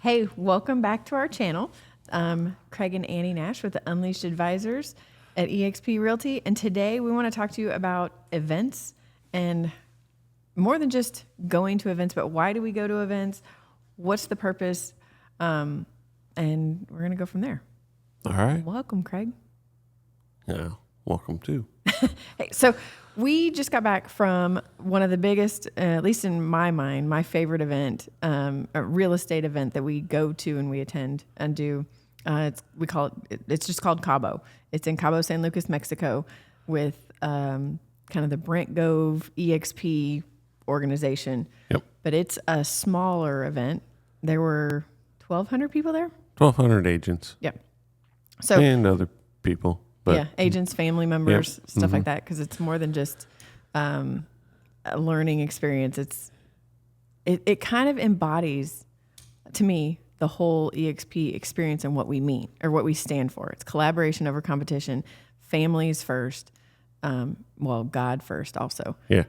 Hey, welcome back to our channel. Craig and Annie Nash with the Unleashed Advisors at EXP Realty. And today we want to talk to you about events and more than just going to events, but why do we go to events? What's the purpose? And we're going to go from there. All right. Welcome, Craig. Yeah. Welcome too. Hey, so we just got back from one of the biggest, at least in my mind, my favorite event, a real estate event that we go to and we attend and do. It's just called Cabo. It's in Cabo, San Lucas, Mexico, with kind of the Brent Gove EXP organization. Yep. But it's a smaller event. There were 1,200 people there. 1,200 agents. Yep. So and other people. But yeah, agents, family members, Yep. stuff like that, because it's more than just a learning experience. It kind of embodies, to me, the whole EXP experience and what we mean or what we stand for. It's collaboration over competition, families first, God first also. Yeah.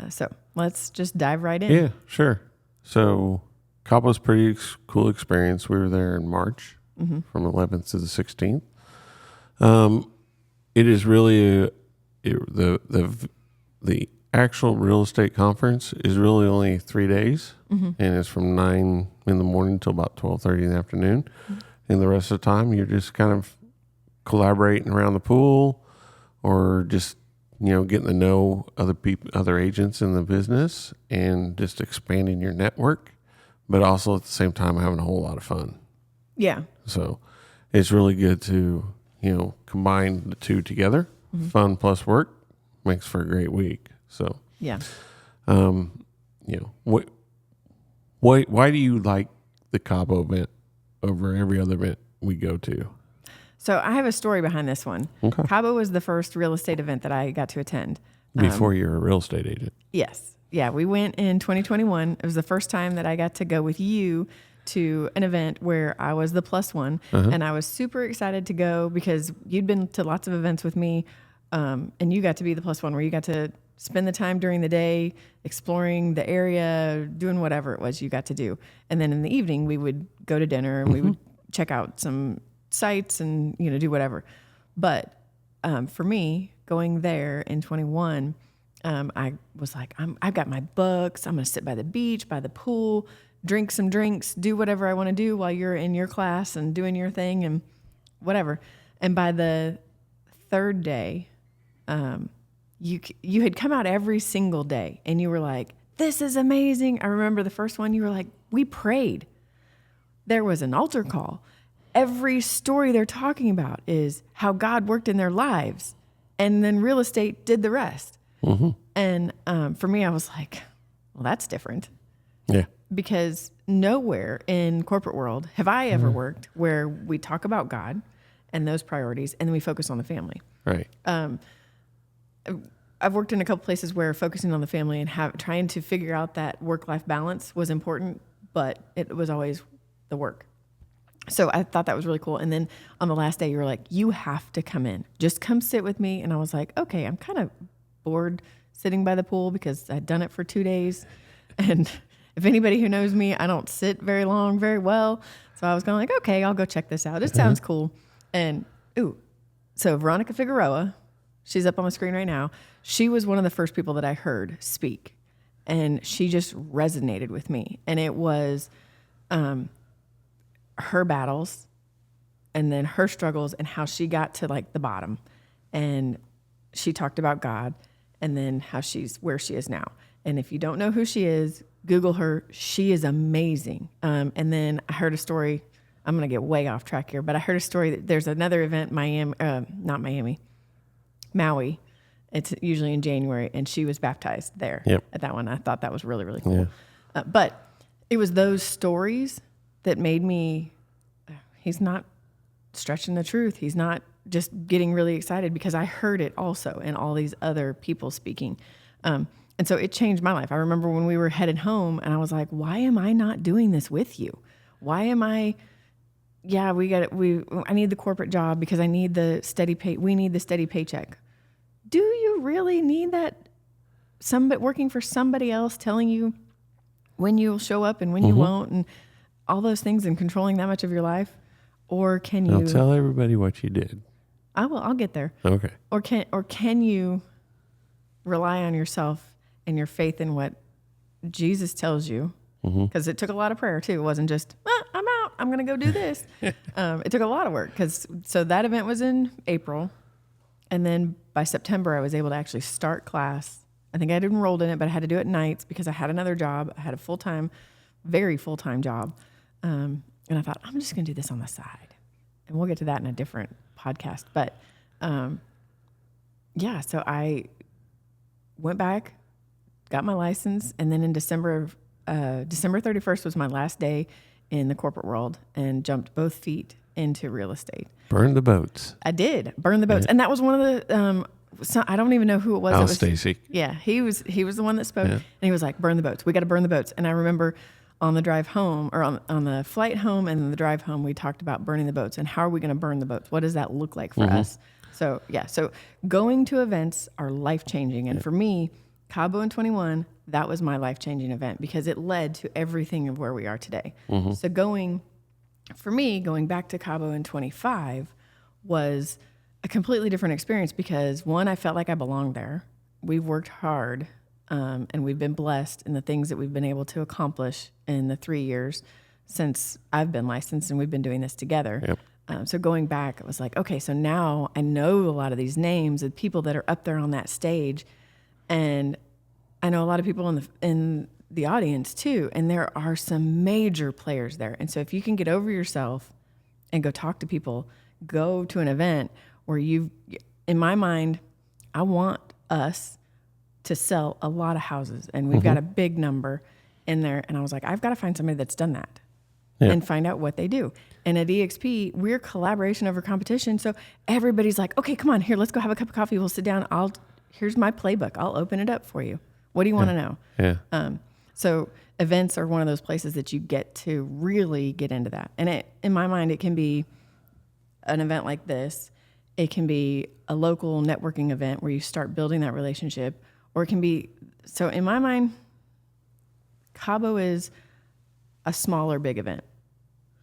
So let's just dive right in. Yeah, sure. So Cabo's pretty cool experience. We were there in March from 11th to the 16th. It is really the actual real estate conference is really only 3 days, and it's from 9 in the morning till about 12:30 in the afternoon. And the rest of the time, you're just kind of collaborating around the pool, or just getting to know other people, other agents in the business, and just expanding your network, but also at the same time having a whole lot of fun. Yeah. So it's really good to combine the two together. Fun plus work makes for a great week. So Yeah. why do you like the Cabo event over every other event we go to? So I have a story behind this one. Okay. Cabo was the first real estate event that I got to attend. Before you're a real estate agent. Yes. Yeah. We went in 2021. It was the first time that I got to go with you to an event where I was the plus one. And I was super excited to go because you'd been to lots of events with me. And you got to be the plus one where you got to spend the time during the day exploring the area, doing whatever it was you got to do. And then in the evening, we would go to dinner and we would check out some sites and, do whatever. But for me, going there in 21, I was like, I've got my books. I'm going to sit by the beach, by the pool, drink some drinks, do whatever I want to do while you're in your class and doing your thing and whatever. And by the third day, you had come out every single day and you were like, this is amazing. I remember the first one, you were like, we prayed. There was an altar call. Every story they're talking about is how God worked in their lives, and then real estate did the rest. And for me, I was like, well, that's different. Yeah. Because nowhere in corporate world have I ever worked where we talk about God and those priorities, and then we focus on the family. Right. I've worked in a couple places where focusing on the family and trying to figure out that work-life balance was important, but it was always the work. So I thought that was really cool. And then on the last day, you were like, you have to come in. Just come sit with me. And I was like, okay, I'm kind of bored sitting by the pool because I'd done it for 2 days. And if anybody who knows me, I don't sit very long, very well. So I was kind of like, okay, I'll go check this out. It sounds cool. And, so Veronica Figueroa, she's up on the screen right now. She was one of the first people that I heard speak. And she just resonated with me. And it was her battles and then her struggles and how she got to like the bottom. And she talked about God and then how she's where she is now. And if you don't know who she is, Google her. She is amazing. And then I heard a story. I'm going to get way off track here, but I heard a story that there's another event, Maui. It's usually in January, and she was baptized there at that one. I thought that was really, really cool. Yeah. But it was those stories that made me, he's not stretching the truth. He's not just getting really excited, because I heard it also in all these other people speaking. And so it changed my life. I remember when we were headed home and I was like, why am I not doing this with you? Why am I, I need the corporate job because I need the steady pay. We need the steady paycheck. Do you really need that? Somebody working for somebody else telling you when you'll show up and when you won't? And all those things and controlling that much of your life? Or can you... Now tell everybody what you did. I will. I'll get there. Okay. Or can you rely on yourself and your faith in what Jesus tells you? Because it took a lot of prayer too. It wasn't just, I'm out, I'm going to go do this. It took a lot of work. So that event was in April. And then by September, I was able to actually start class. I think I'd enrolled in it, but I had to do it nights because I had another job. I had a very full-time job. And I thought, I'm just going to do this on the side. And we'll get to that in a different podcast. But so I went back, got my license, and then in December 31st was my last day in the corporate world, and jumped both feet into real estate. Burn the boats. I did burn the boats, and that was one of the. I don't even know who it was. Al Stacy. Yeah, he was the one that spoke, and he was like, "Burn the boats. We got to burn the boats." And I remember on the drive home, or on the flight home and the drive home, we talked about burning the boats and how are we going to burn the boats? What does that look like for us? So going to events are life changing, and for me, Cabo in 21, that was my life changing event because it led to everything of where we are today. So going back to Cabo in 25 was a completely different experience because one, I felt like I belonged there. We've worked hard, and we've been blessed in the things that we've been able to accomplish in the 3 years since I've been licensed and we've been doing this together. Yep. So going back, I was like, okay, so now I know a lot of these names of people that are up there on that stage, and I know a lot of people in the audience too, and there are some major players there. And so if you can get over yourself and go talk to people, go to an event where in my mind, I want us to sell a lot of houses, and we've got a big number in there. And I was like, I've got to find somebody that's done that and find out what they do. And at EXP, we're collaboration over competition. So everybody's like, okay, come on, here, let's go have a cup of coffee. We'll sit down. Here's my playbook. I'll open it up for you. What do you want to know? Yeah. So events are one of those places that you get to really get into that. And in my mind, it can be an event like this. It can be a local networking event where you start building that relationship, or it can be, so in my mind, Cabo is a smaller big event.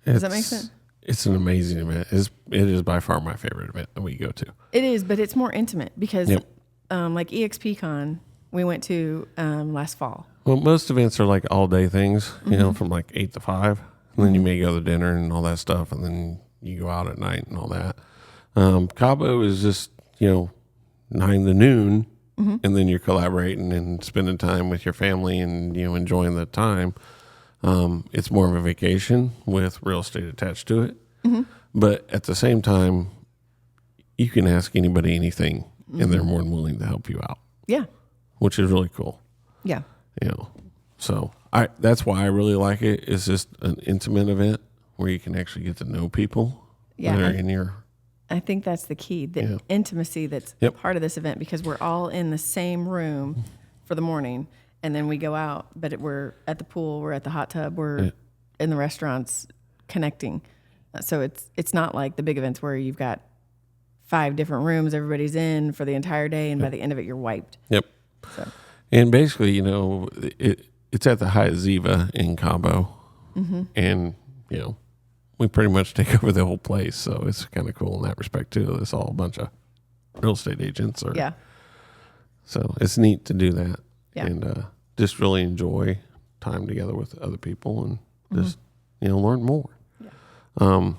Does that make sense? It's an amazing event. It is by far my favorite event that we go to. It is, but it's more intimate because like EXP Con, we went to last fall. Well, most events are like all day things, from like 8 to 5. And then you may go to dinner and all that stuff. And then you go out at night and all that. Cabo is just, 9 to noon. And then you're collaborating and spending time with your family and, enjoying the time. It's more of a vacation with real estate attached to it. But at the same time, you can ask anybody anything and they're more than willing to help you out. Yeah. Which is really cool. Yeah. So that's why I really like it. It's just an intimate event where you can actually get to know people. Yeah. I think that's the key, the intimacy that's part of this event, because we're all in the same room for the morning, and then we go out, but we're at the pool, we're at the hot tub, we're in the restaurants connecting. So it's not like the big events where you've got 5 different rooms everybody's in for the entire day, and by the end of it, you're wiped. Yep. So. And basically, it's at the Hyatt Ziva in Cabo, and, we pretty much take over the whole place. So it's kind of cool in that respect too. It's all a bunch of real estate agents. So it's neat to do that and just really enjoy time together with other people and just, learn more. Yeah.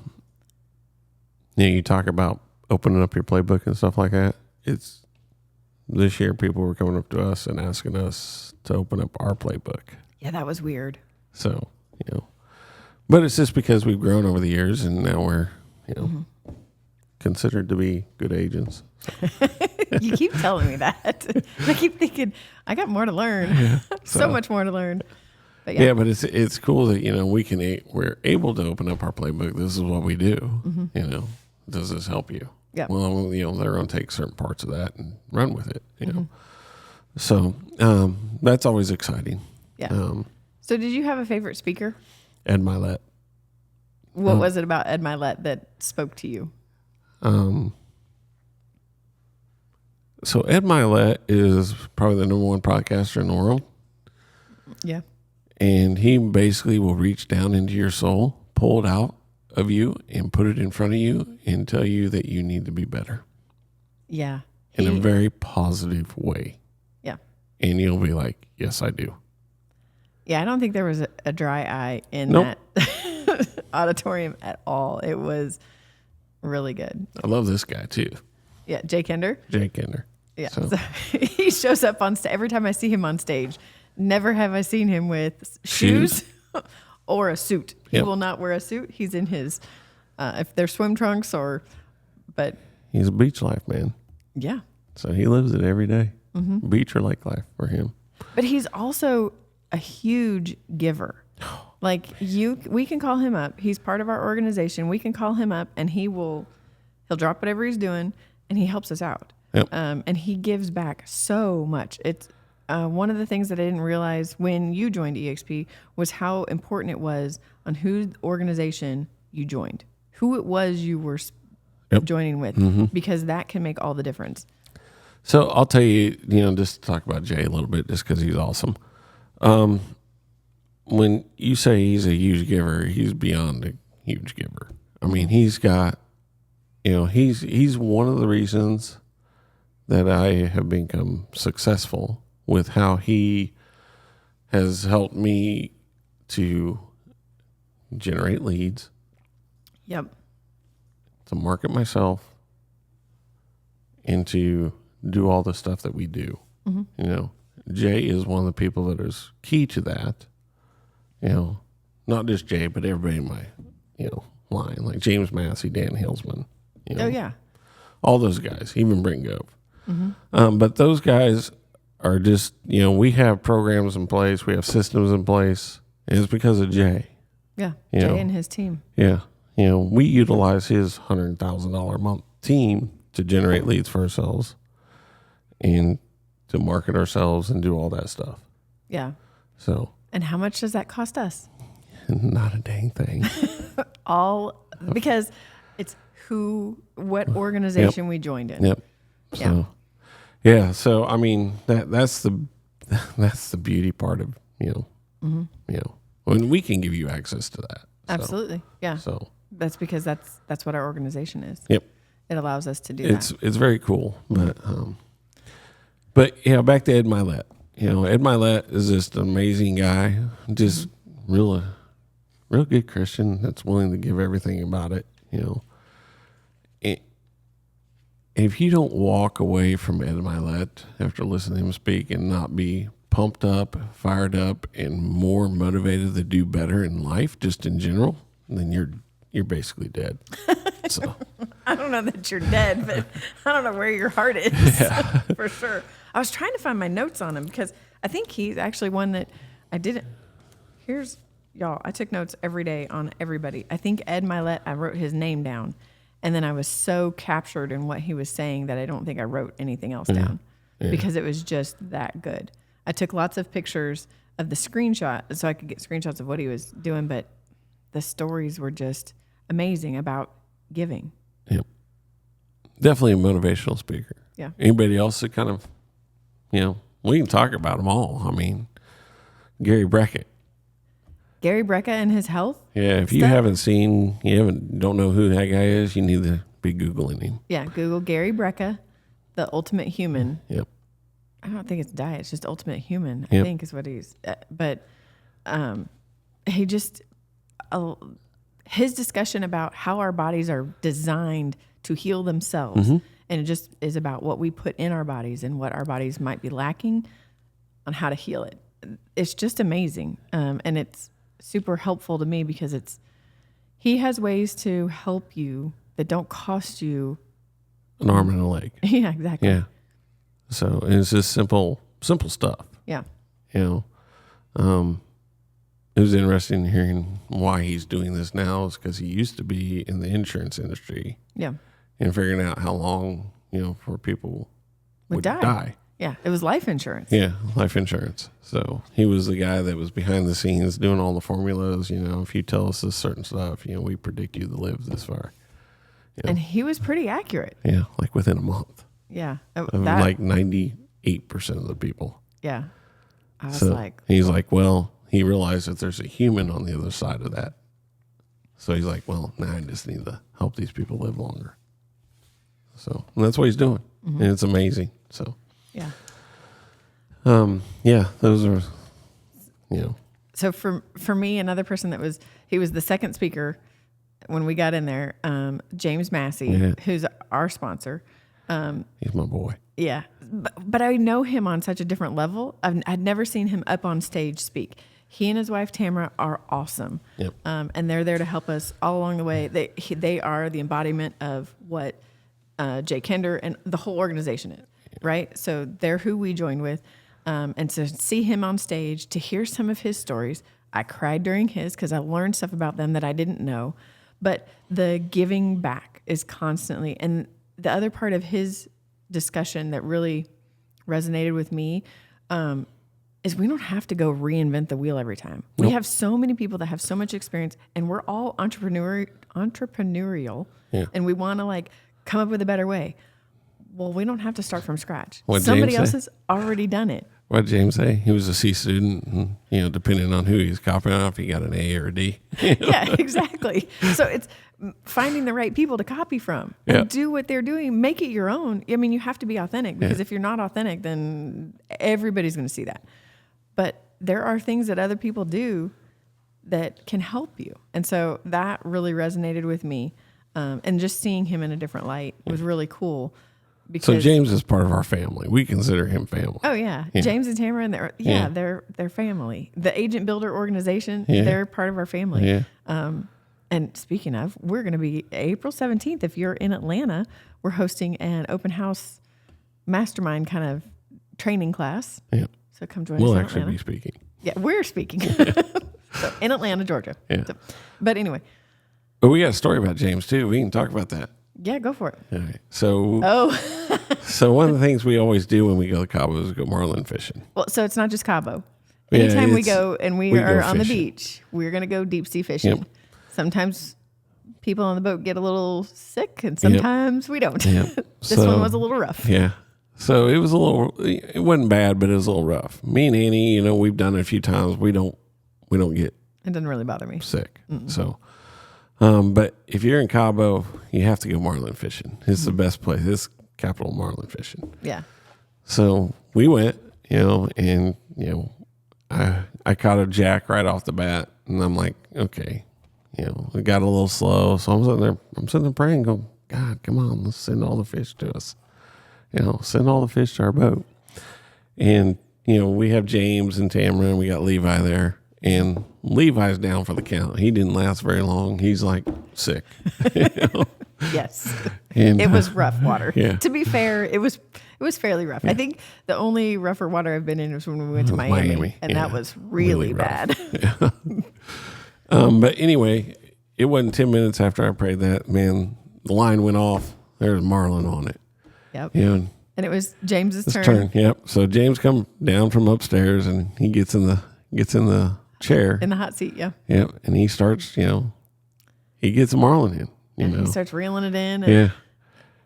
You talk about opening up your playbook and stuff like that. This year people were coming up to us and asking us to open up our playbook. Yeah, that was weird. So, but it's just because we've grown over the years and now we're, considered to be good agents. So. You keep telling me that. I keep thinking, I got more to learn. Yeah, so much more to learn. But but it's cool that, we're able to open up our playbook. This is what we do. Does this help you? Yeah. Well, they're going to take certain parts of that and run with it, So that's always exciting. Yeah. So did you have a favorite speaker? Ed Milet. What was it about Ed Milet that spoke to you? So Ed Milet is probably the number 1 podcaster in the world. Yeah. And he basically will reach down into your soul, pull it out of you, and put it in front of you and tell you that you need to be better. Yeah. In a very positive way. Yeah. And you'll be like, yes, I do. Yeah, I don't think there was a dry eye in Nope. that auditorium at all. It was really good. I love this guy too. Yeah, Jake Hender. Jake Hender. Yeah. So, So he shows up on stage every time I see him on stage. Never have I seen him with shoes or a suit. He Yep. will not wear a suit. He's in his, if they're swim trunks but he's a beach life man. yeah. So he lives it every day. Beach or lake life for him. But he's also a huge giver. Like we can call him up. He's part of our organization. We can call him up and he'll drop whatever he's doing and he helps us out. Yep. And he gives back so much. It's one of the things that I didn't realize when you joined EXP was how important it was on whose organization you joined, who it was you were joining with, because that can make all the difference. So I'll tell you, just to talk about Jay a little bit, just because he's awesome. When you say he's a huge giver, he's beyond a huge giver. I mean, he's got, he's one of the reasons that I have become successful with how he has helped me to generate leads, Yep. to market myself, and to do all the stuff that we do. Jay is one of the people that is key to that. Not just Jay, but everybody in my, line, like James Massey, Dan Hillsman. Oh yeah. All those guys, even Brent Gove. But those guys are just, we have programs in place, we have systems in place, and it's because of Jay. Yeah. Jay and his team. Yeah. We utilize his $100,000 a month team to generate leads for ourselves and to market ourselves and do all that stuff. Yeah. So. And how much does that cost us? Not a dang thing. All because it's what organization we joined in. Yep. So, yeah. So I mean that's the beauty part of when we can give you access to that. Absolutely. Yeah. So that's because that's what our organization is. Yep. It allows us to do that. It's very cool, but back to Ed Milet. Ed Milet is just an amazing guy, just real good Christian that's willing to give everything about it. If you don't walk away from Ed Milet after listening to him speak and not be pumped up, fired up, and more motivated to do better in life, just in general, then you're basically dead. So I don't know that you're dead, but I don't know where your heart is for sure. I was trying to find my notes on him because I think he's actually one that I didn't. Here's y'all. I took notes every day on everybody. I think Ed Milet, I wrote his name down, and then I was so captured in what he was saying that I don't think I wrote anything else down because it was just that good. I took lots of pictures of the screenshot so I could get screenshots of what he was doing, but the stories were just amazing about giving. Yep. Definitely a motivational speaker. Yeah. Anybody else that kind of, we can talk about them all. I mean, Gary Brackett. Gary Brecka and his health. Yeah. If you don't know who that guy is, you need to be Googling him. Yeah. Google Gary Brecka, the ultimate human. Yep. I don't think it's diet. It's just ultimate human, Yep. I think is what he's, but he just, his discussion about how our bodies are designed to heal themselves. And it just is about what we put in our bodies and what our bodies might be lacking on how to heal it. It's just amazing. And it's super helpful to me because he has ways to help you that don't cost you an arm and a leg. Yeah, exactly. Yeah. So it's just simple stuff. Yeah. It was interesting hearing why he's doing this now is because he used to be in the insurance industry. Yeah. And figuring out how long, for people would die. Yeah. It was life insurance. Yeah. Life insurance. So he was the guy that was behind the scenes doing all the formulas. If you tell us this certain stuff, we predict you to live this far. And he was pretty accurate. Yeah. Like within a month. Yeah. Like 98% of the people. Yeah. I was he's like, well, he realized that there's a human on the other side of that. So he's like, well, now I just need to help these people live longer. So and that's what he's doing. And it's amazing. So, Yeah. Yeah, those are, you know. So for me, another person he was the second speaker when we got in there, James Massey, who's our sponsor. He's my boy. Yeah. But I know him on such a different level. I'd never seen him up on stage speak. He and his wife, Tamara, are awesome. Yep. And they're there to help us all along the way. They are the embodiment of what Jay Kender and the whole organization is, right? So they're who we joined with. And to see him on stage, to hear some of his stories, I cried during his because I learned stuff about them that I didn't know. But the giving back is constantly, and the other part of his discussion that really resonated with me is we don't have to go reinvent the wheel every time. Nope. We have so many people that have so much experience, and we're all entrepreneurial, and we want to like come up with a better way. Well, we don't have to start from scratch. Somebody else has already done it. What did James say? He was a C student, and, you know, depending on who he's copying off, he got an A or a D. Yeah, exactly. So it's finding the right people to copy from and do what they're doing. Make it your own. I mean, you have to be authentic because if you're not authentic, then everybody's going to see that. But there are things that other people do that can help you. And so that really resonated with me. And just seeing him in a different light was really cool. So James is part of our family. We consider him family. Oh yeah. James and Tamara, and they're family. The Agent Builder organization, they're part of our family. Yeah. And speaking of, we're going to be April 17th. If you're in Atlanta, we're hosting an open house mastermind kind of training class. Yeah. So come join us. We'll in actually Atlanta. be speaking. Yeah, we're speaking. So in Atlanta, Georgia. Yeah. So, but anyway. But we got a story about James too. We can talk about that. Yeah, go for it. All right. So one of the things we always do when we go to Cabo is go marlin fishing. Well, so it's not just Cabo. Anytime we go and we are on the beach, we're going to go deep sea fishing. Yep. Sometimes people on the boat get a little sick, and sometimes we don't. Yep. This one was a little rough. Yeah. So it wasn't bad, but it was a little rough. Me and Annie, you know, we've done it a few times. We don't get. It doesn't really bother me. Sick. So. But if you're in Cabo, you have to go marlin fishing. It's the best place. It's capital marlin fishing. Yeah. So we went, you know, and, you know, I caught a jack right off the bat, and I'm like, okay, you know, it got a little slow. So I'm sitting there praying, going, God, come on, let's send all the fish to us. You know, send all the fish to our boat. And, you know, we have James and Tamara, and we got Levi there. And Levi's down for the count. He didn't last very long. He's like sick. You know? Yes. And, it was rough water. Yeah. To be fair, it was fairly rough. I think the only rougher water I've been in was when we went to Miami. And that was really bad. Yeah. But anyway, it wasn't 10 minutes after I prayed that, man, the line went off. There was marlin on it. Yep. You know, and it was James's turn. Yep. So James come down from upstairs, and he gets in the chair. In the hot seat, yeah. Yep. And he starts, you know, he gets a marlin in. You know. He starts reeling it in. Yeah.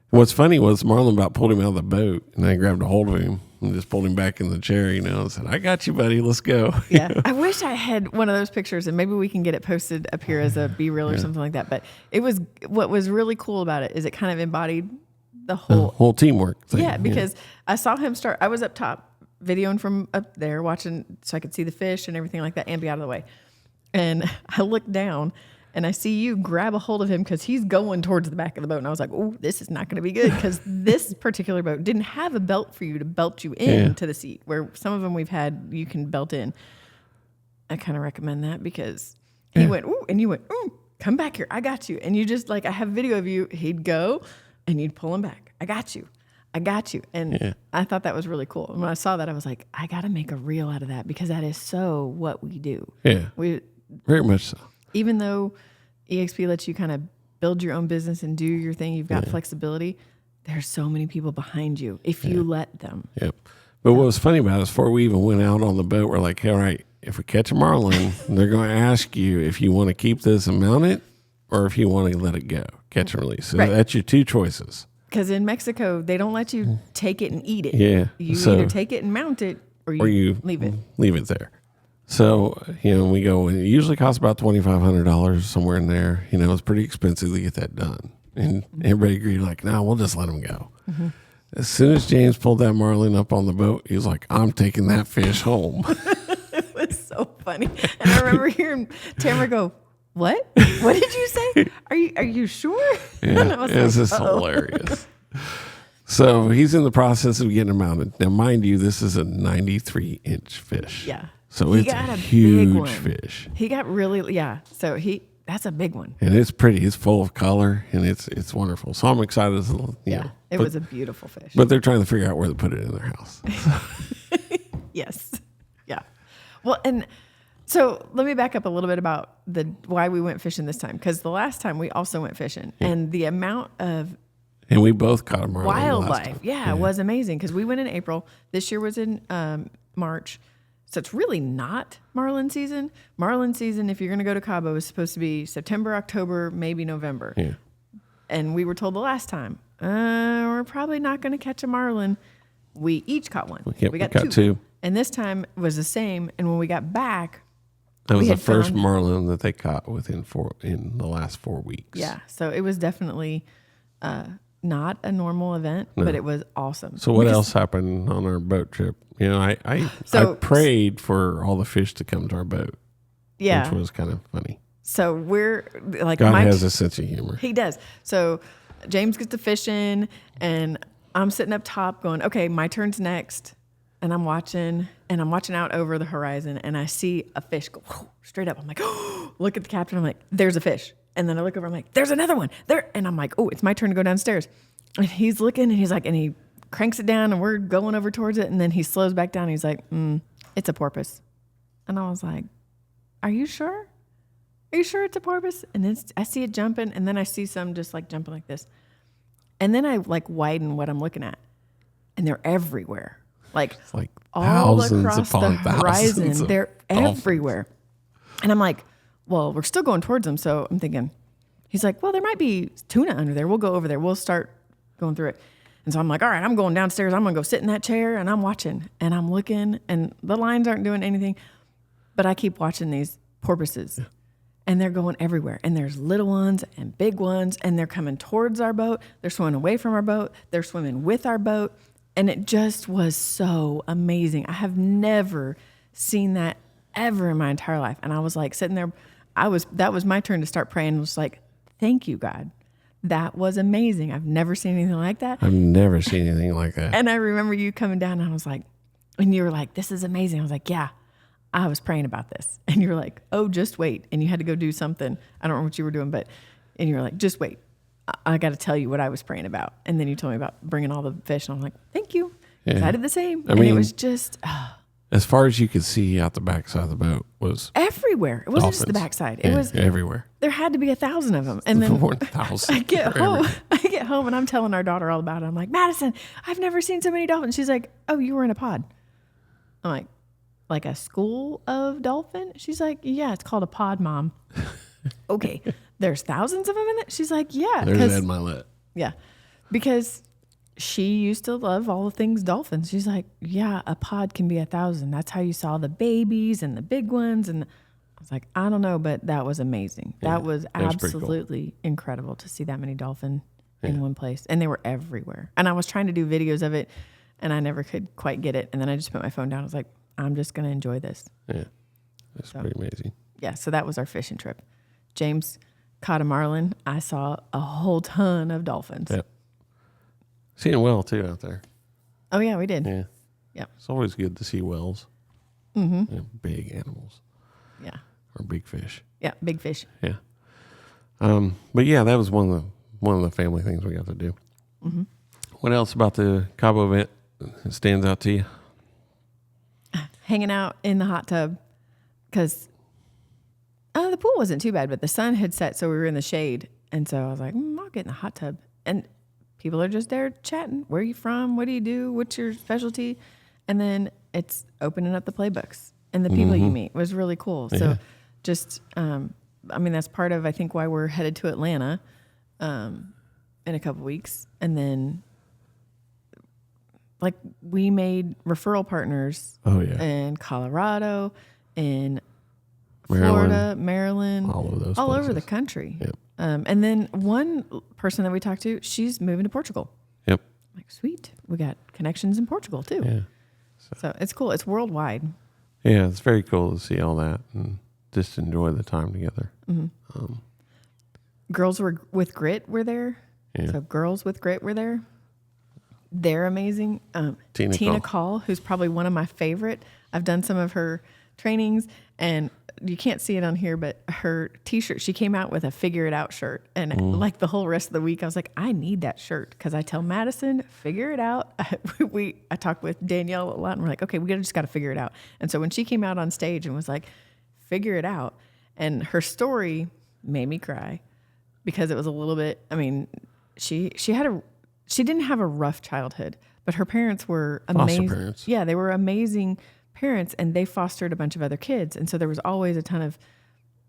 What's funny was marlin about pulled him out of the boat, and I grabbed a hold of him and just pulled him back in the chair, you know, and said, I got you, buddy. Let's go. Yeah. I wish I had one of those pictures, and maybe we can get it posted up here as a B-reel or something like that. But what was really cool about it is it kind of embodied the whole teamwork thing. Yeah, because I saw him start. I was up top videoing from up there watching so I could see the fish and everything like that and be out of the way. And I looked down and I see you grab a hold of him because he's going towards the back of the boat. And I was like, oh, this is not going to be good because this particular boat didn't have a belt for you to belt you into the seat, where some of them we've had, you can belt in. I kind of recommend that because he went, ooh, and you went, ooh, come back here. I got you. And you just like, I have video of you. He'd go and you'd pull him back. I got you. And I thought that was really cool. And when I saw that, I was like, I got to make a reel out of that because that is so what we do. Yeah. Very much so. Even though EXP lets you kind of build your own business and do your thing, you've got flexibility. There's so many people behind you if you let them. Yep. But what was funny about it is before we even went out on the boat, we're like, all right, if we catch a marlin, they're going to ask you if you want to keep this and mount it or if you want to let it go, catch and release. So that's your two choices. Because in Mexico, they don't let you take it and eat it. Yeah. You either take it and mount it or you leave it. Leave it there. So, we go, and it usually costs about $2,500, somewhere in there. It's pretty expensive to get that done. And everybody agreed, like, no, we'll just let him go. Mm-hmm. As soon as James pulled that marlin up on the boat, he was like, I'm taking that fish home. It was so funny. And I remember hearing Tamara go, what? What did you say? Are you sure? Yeah, and I was this is hilarious. So he's in the process of getting him out. Now, mind you, this is a 93-inch fish. Yeah. So it's a huge fish. He got so that's a big one. And it's pretty. It's full of color, and it's wonderful. So I'm excited. It was a beautiful fish. But they're trying to figure out where to put it in their house. Yes. Yeah. Well, and so let me back up a little bit about why we went fishing this time. Because the last time we also went fishing, and the amount of and we both caught a marlin. Wildlife, it was amazing. Because we went in April. This year was in March. So it's really not marlin season. Marlin season, if you're going to go to Cabo, is supposed to be September, October, maybe November. Yeah. And we were told the last time, we're probably not going to catch a marlin. We each caught one. We got two. And this time was the same. And when we got back, that was the first marlin that they caught in the last 4 weeks. Yeah. So it was definitely not a normal event, but it was awesome. So what else happened on our boat trip? I prayed for all the fish to come to our boat. Yeah. Which was kind of funny. So we're like, God has a sense of humor. He does. So James gets to fishing, and I'm sitting up top going, okay, my turn's next. And I'm watching out over the horizon, and I see a fish go straight up. I'm like, oh, look at the captain. I'm like, there's a fish. And then I look over, I'm like, there's another one there. And I'm like, oh, it's my turn to go downstairs. And he's looking, and he's like, and he cranks it down, and we're going over towards it. And then he slows back down. And he's like, it's a porpoise. And I was like, are you sure? Are you sure it's a porpoise? And then I see it jumping, and then I see some just like jumping like this. And then I like widen what I'm looking at, and they're everywhere. Like all across the horizon, they're everywhere. And I'm like, well, we're still going towards them. So I'm thinking, he's like, well, there might be tuna under there. We'll go over there. We'll start going through it. And so I'm like, all right, I'm going downstairs. I'm going to go sit in that chair, and I'm watching, and I'm looking, and the lines aren't doing anything. But I keep watching these porpoises, and they're going everywhere. And there's little ones and big ones, and they're coming towards our boat. They're swimming away from our boat. They're swimming with our boat. And it just was so amazing. I have never seen that ever in my entire life. And I was like sitting there, that was my turn to start praying. I was like, thank you, God. That was amazing. I've never seen anything like that. I've never seen anything like that. And I remember you coming down, and I was like, and you were like, this is amazing. I was like, yeah, I was praying about this. And you were like, oh, just wait. And you had to go do something. I don't know what you were doing, and you were like, just wait. I got to tell you what I was praying about. And then you told me about bringing all the fish. And I'm like, thank you. Yeah. I did the same. I mean, it was just... as far as you could see out the backside of the boat was... everywhere. It wasn't just the backside. It was... everywhere. There had to be 1,000 of them. And then more than 1,000. I get home and I'm telling our daughter all about it. I'm like, Madison, I've never seen so many dolphins. She's like, oh, you were in a pod. I'm like a school of dolphin? She's like, yeah, it's called a pod, Mom. Okay. There's thousands of them in it? She's like, yeah. There's Ed Milet. Yeah. Because she used to love all the things dolphins. She's like, yeah, a pod can be 1,000. That's how you saw the babies and the big ones. And I was like, I don't know, but that was amazing. Yeah, that was absolutely incredible to see that many dolphins in one place. And they were everywhere. And I was trying to do videos of it, and I never could quite get it. And then I just put my phone down. I was like, I'm just going to enjoy this. Yeah. That's pretty amazing. Yeah. So that was our fishing trip. James caught a marlin. I saw a whole ton of dolphins. Yep. Seeing well too out there. Oh yeah, we did. Yeah. Yep. It's always good to see whales. Mm-hmm. Big animals. Yeah. Or big fish. Yeah, big fish. Yeah. But yeah, that was one of the family things we got to do. Mm-hmm. What else about the Cabo event stands out to you? Hanging out in the hot tub, because the pool wasn't too bad, but the sun had set, so we were in the shade. And so I was like, I'll get in the hot tub. And people are just there chatting. Where are you from? What do you do? What's your specialty? And then it's opening up the playbooks. And the people you meet was really cool. So just, that's part of, I think, why we're headed to Atlanta in a couple weeks. And then, we made referral partners in Colorado in Florida, Maryland, all of those all places. over the country. Yep. And then one person that we talked to, she's moving to Portugal. Yep. I'm like, sweet. We got connections in Portugal too. Yeah. So it's cool. It's worldwide. Yeah, it's very cool to see all that and just enjoy the time together. Girls with Grit were there. Yeah. So Girls with Grit were there. They're amazing. Tina Call, who's probably one of my favorite. I've done some of her trainings, and you can't see it on here, but her T-shirt, she came out with a Figure It Out shirt. And like the whole rest of the week, I was like, I need that shirt because I tell Madison, figure it out. I talked with Danielle a lot, and we're like, okay, we just got to figure it out. And so when she came out on stage and was like, figure it out, and her story made me cry because it was a little bit, I mean, she didn't have a rough childhood, but her parents were amazing. Foster parents. Yeah, they were amazing parents, and they fostered a bunch of other kids. And so there was always a ton of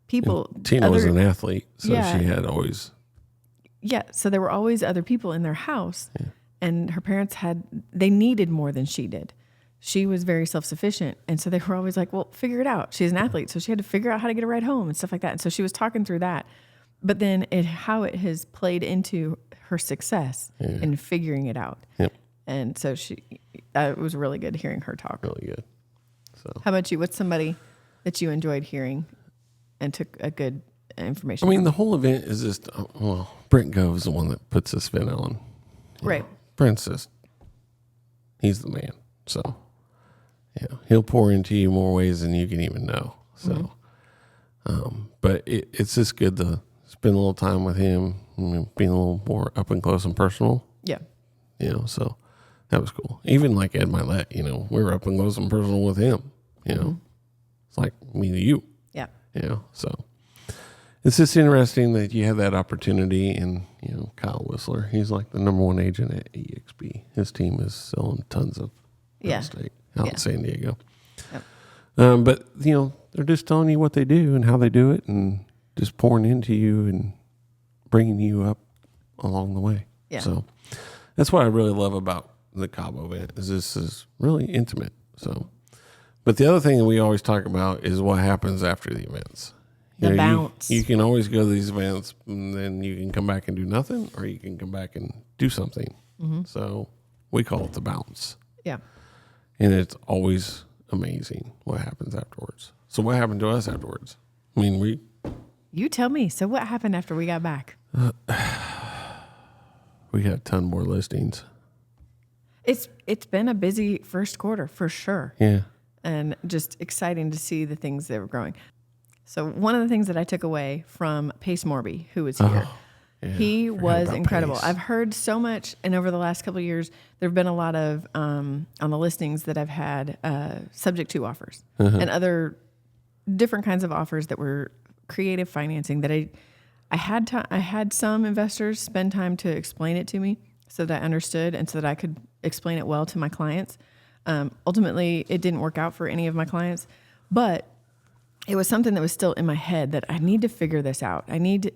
people. And Tina was an athlete, so she had always. Yeah, so there were always other people in their house, and her parents they needed more than she did. She was very self-sufficient, and so they were always like, well, figure it out. She's an athlete, so she had to figure out how to get a ride home and stuff like that. And so she was talking through that. But then how it has played into her success in figuring it out. Yep. And so it was really good hearing her talk. Really good. So, how about you? What's somebody that you enjoyed hearing and took a good information I mean, from? the whole event is just, Brent Gove is the one that puts the spin on. Right. Brent's just, he's the man. So, he'll pour into you more ways than you can even know. So, but it's just good to spend a little time with him, being a little more up and close and personal. Yeah. So that was cool. Even like Ed Milet, we were up and close and personal with him. It's like me to you. Yeah. So it's just interesting that you have that opportunity. And, Kyle Whistler, he's like the number one agent at EXP. His team is selling tons of real estate out in San Diego. Yep. But, they're just telling you what they do and how they do it and just pouring into you and bringing you up along the way. Yeah. So that's what I really love about the Cabo event is this is really intimate. So, but the other thing that we always talk about is what happens after the events. The bounce. You can always go to these events and then you can come back and do nothing, or you can come back and do something. So we call it the bounce. Yeah. And it's always amazing what happens afterwards. So what happened to us afterwards? I mean, you tell me. So what happened after we got back? We got a ton more listings. It's been a busy first quarter for sure. Yeah. And just exciting to see the things that were growing. So one of the things that I took away from Pace Morby, who was here, he was incredible. Pace. I've heard so much, and over the last couple of years, there have been a lot of, on the listings that I've had, subject to offers and other different kinds of offers that were creative financing that I had some investors spend time to explain it to me so that I understood and so that I could explain it well to my clients. Ultimately, it didn't work out for any of my clients, but it was something that was still in my head that I need to figure this out.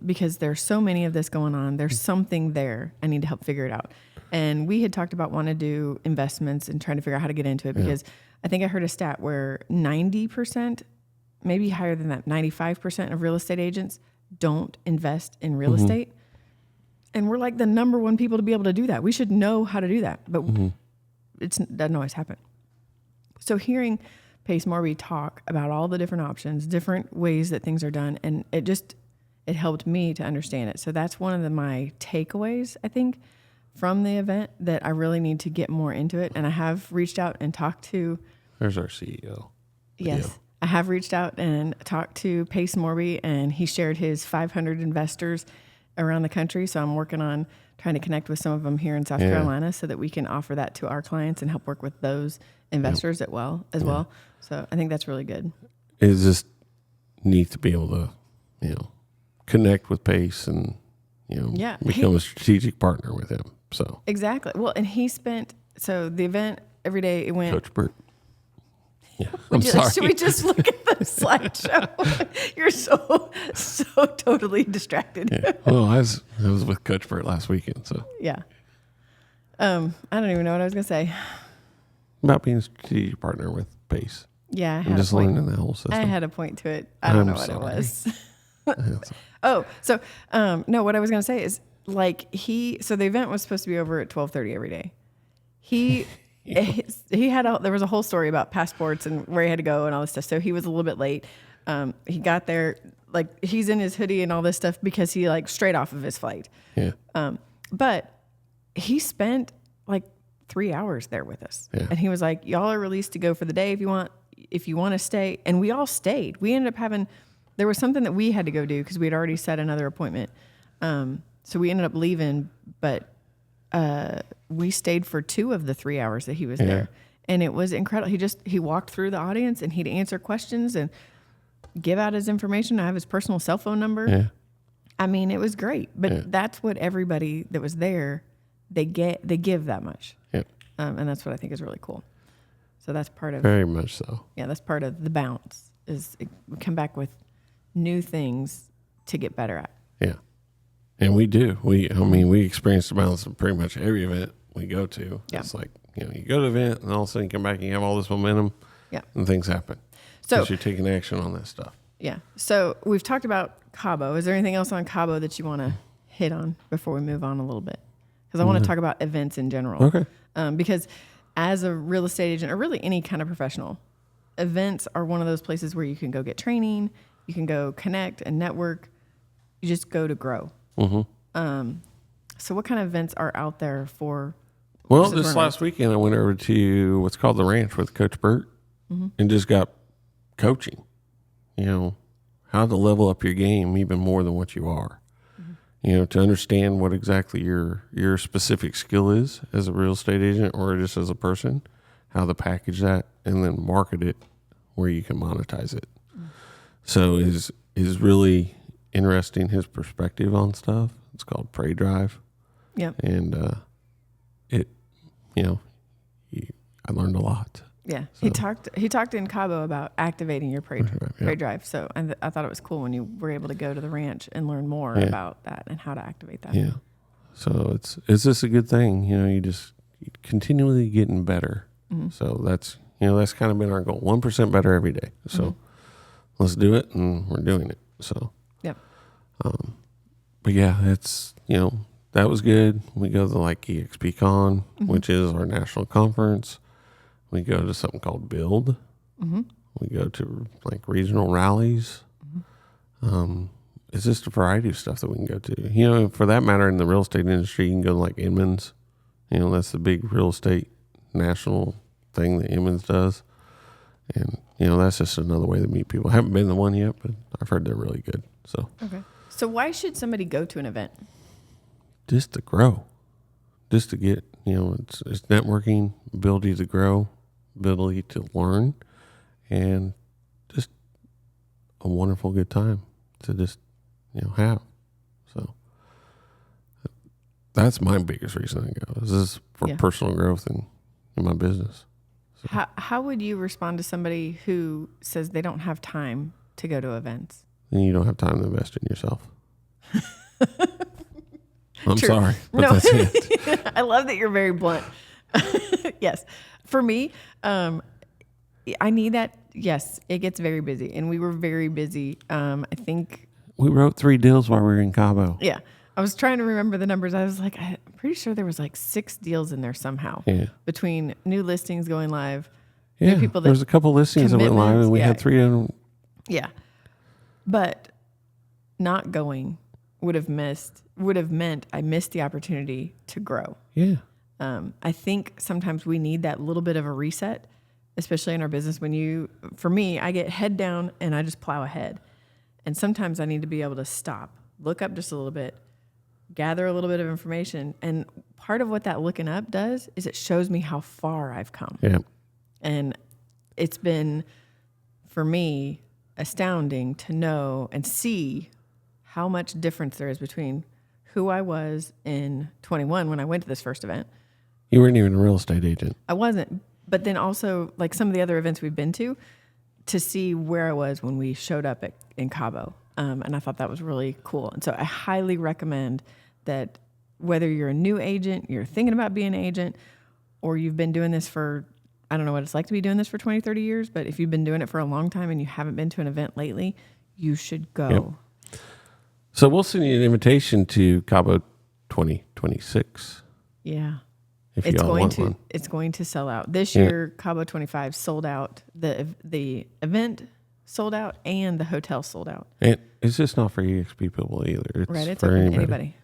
Because there's so many of this going on. There's something there. I need to help figure it out. And we had talked about wanting to do investments and trying to figure out how to get into it because I think I heard a stat where 90%, maybe higher than that, 95% of real estate agents don't invest in real estate. And we're like the number one people to be able to do that. We should know how to do that, but it doesn't always happen. So hearing Pace Morby talk about all the different options, different ways that things are done, and it helped me to understand it. So that's one of my takeaways, I think, from the event that I really need to get more into it. And I have reached out and talked to... There's our CEO. Yes. Yeah. I have reached out and talked to Pace Morby, and he shared his 500 investors around the country. So I'm working on trying to connect with some of them here in South Carolina so that we can offer that to our clients and help work with those investors as well. So I think that's really good. It's just neat to be able to, connect with Pace and, become a strategic partner with him. So exactly. Well, and the event every day it went. Coach Bert. Yeah, I'm sorry. Should we just look at the slideshow? You're so totally distracted. Yeah. Well, I was with Coach Bert last weekend, so. Yeah. I don't even know what I was going to say. About being a strategic partner with Pace. Yeah, I I'm had just a point. learning the whole system. I had a point to it. I don't know what it was. Oh, so no, what I was going to say is like so the event was supposed to be over at 12:30 every day. He there was a whole story about passports and where he had to go and all this stuff. So he was a little bit late. He got there, like he's in his hoodie and all this stuff because he like straight off of his flight. Yeah. But he spent like 3 hours there with us. Yeah. And he was like, y'all are released to go for the day if you want to stay. And we all stayed. We ended up there was something that we had to go do because we had already set another appointment. So we ended up leaving, but we stayed for 2 of the 3 hours that he was there. And it was incredible. He walked through the audience and he'd answer questions and give out his information. I have his personal cell phone number. Yeah. I mean, it was great, but that's what everybody that was there, they give that much. Yep. And that's what I think is really cool. So that's part of, Very much so. yeah, that's part of the bounce is we come back with new things to get better at. Yeah. And we do. We experience the bounce of pretty much every event we go to. Yeah. It's like, you go to an event and all of a sudden you come back and you have all this momentum and things happen. So because you're taking action on that stuff. Yeah. So we've talked about Cabo. Is there anything else on Cabo that you want to hit on before we move on a little bit? Because I want to talk about events in general. Okay. Because as a real estate agent or really any kind of professional, events are one of those places where you can go get training, you can go connect and network. You just go to grow. Mm-hmm. So what kind of events are out there for? Well, this last weekend I went over to what's called the Ranch with Coach Burt and just got coaching. How to level up your game even more than what you are. To understand what exactly your specific skill is as a real estate agent or just as a person, how to package that and then market it where you can monetize it. So is really interesting his perspective on stuff. It's called Prey Drive. Yep. And I learned a lot. Yeah, so. He talked in Cabo about activating your prey drive. So I thought it was cool when you were able to go to the ranch and learn more about that and how to activate that. Yeah. So it's just a good thing. You just continually getting better. Mm-hmm. So that's kind of been our goal. 1% better every day. So let's do it, and we're doing it. So yep. But yeah, it's that was good. We go to EXP Con, which is our national conference. We go to something called Build. Mm-hmm. We go to regional rallies. Mm-hmm. It's just a variety of stuff that we can go to. For that matter, in the real estate industry, you can go to Inman's. That's the big real estate national thing that Inman's does. And, that's just another way to meet people. I haven't been to one yet, but I've heard they're really good. So okay. So why should somebody go to an event? Just to grow. Just to get, it's networking, ability to grow, ability to learn, and just a wonderful good time to just, have. So that's my biggest reason I go. This is for personal growth in my business. So. How would you respond to somebody who says they don't have time to go to events? Then you don't have time to invest in yourself. I'm True. sorry, but that's it. I love that you're very blunt. Yes. For me, I need that. Yes, it gets very busy, and we were very busy. I think we wrote 3 deals while we were in Cabo. Yeah. I was trying to remember the numbers. I was like, I'm pretty sure there was 6 deals in there somehow. Yeah. Between new listings going live. Yeah. People There's a couple listings that went live, and we had 3 of them. Yeah. But not going would have meant I missed the opportunity to grow. Yeah. I think sometimes we need that little bit of a reset, especially in our business. For me, I get head down and I just plow ahead. And sometimes I need to be able to stop, look up just a little bit, gather a little bit of information. And part of what that looking up does is it shows me how far I've come. Yeah. And it's been, for me, astounding to know and see how much difference there is between who I was in 21 when I went to this first event. You weren't even a real estate agent. I wasn't. But then also, some of the other events we've been to see where I was when we showed up in Cabo. And I thought that was really cool. And so I highly recommend that whether you're a new agent, you're thinking about being an agent, or you've been doing this for I don't know what it's like to be doing this for 20, 30 years, but if you've been doing it for a long time and you haven't been to an event lately, you should go. Yep. So we'll send you an invitation to Cabo 2026. Yeah. If you all want one. It's going to sell out. This year, Cabo 25 sold out. The event sold out and the hotel sold out. And it's just not for EXP people either. It's right. It's for open to anybody.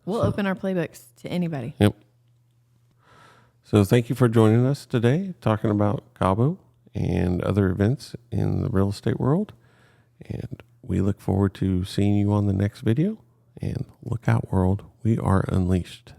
We'll open our playbooks to anybody. Yep. So thank you for joining us today, talking about Cabo and other events in the real estate world. And we look forward to seeing you on the next video. And look out, world. We are unleashed.